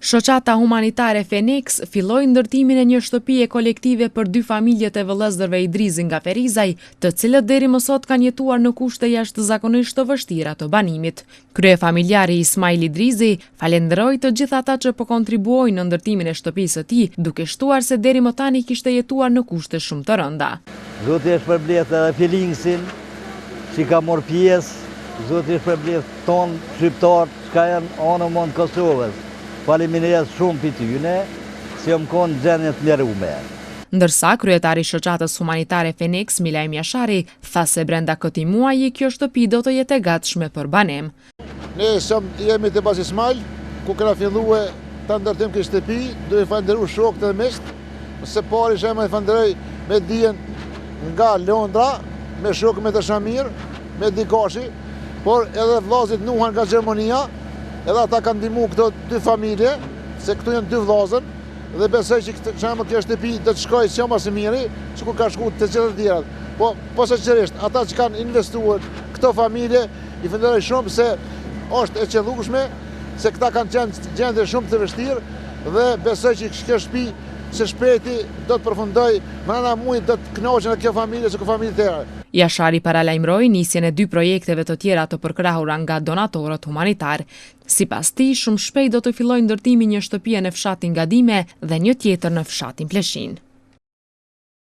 Shoqata humanitare Fenex filloi ndërtimin e një shtëpie kolektive për 2 familjet e vëllezërve Idrizi nga Ferizaj, të cilët deri më sot kanë jetuar në kushte jashtëzakonisht të vështira të banimit. Kryefamiljari Ismail Idrizi falenderoi të gjithë ata që po kontribuojnë në ndërtimin e shtëpisë së tij, duke shtuar se deri më tani kishte jetuar në kushte shumë të rënda. Zoti e shpërblet edhe Filingsin, që ka marrë pjesë, Zoti e shpërblet ton shqiptar që janë anë mund Kosovës. Faleminderit shumë për tyne, se më konë gjendje të nderuar. Ndërsa kryetari i shoqatës humanitare Fenex, Milajm Jashari, tha se brenda këtij muaji kjo shtëpi do të jetë e gatshme për banem. Ne jemi te bas Ismail, ku kena filluar ta ndërtojmë këtë shtëpi, duhet falënderoj shokët e mesht, se pari shemë e falënderoj me dijen nga Londra, me shokë me të Shamir, me Dikashi, por edhe vllazit Nuhan nga Gjermania. Edhe ata kanë ndihmu këto 2 familje, se këtu janë 2 vllazën, dhe besoj që kjo shtëpi do të shkojë që më së miri, që ku ka shku të gjithë të tjerat. Po posaçërisht, ata që kanë investuar këto familje, i falenderoj shumë se është e qellueshme, se këta kanë qenë gjendje shumë të vështirë, dhe besoj që kjo shtëpi së shpejti do të përfundoj, brenda muajit do të kënaqen kjo familje se kjo familje tjera. Jashari paralajmëroi nisjen e 2 projekteve të tjera të përkrahura nga donatorët humanitar. Sipas tij, shumë shpejt do të fillojë ndërtimi një shtëpie në fshatin Gadime dhe një tjetër në fshatin Pleshin.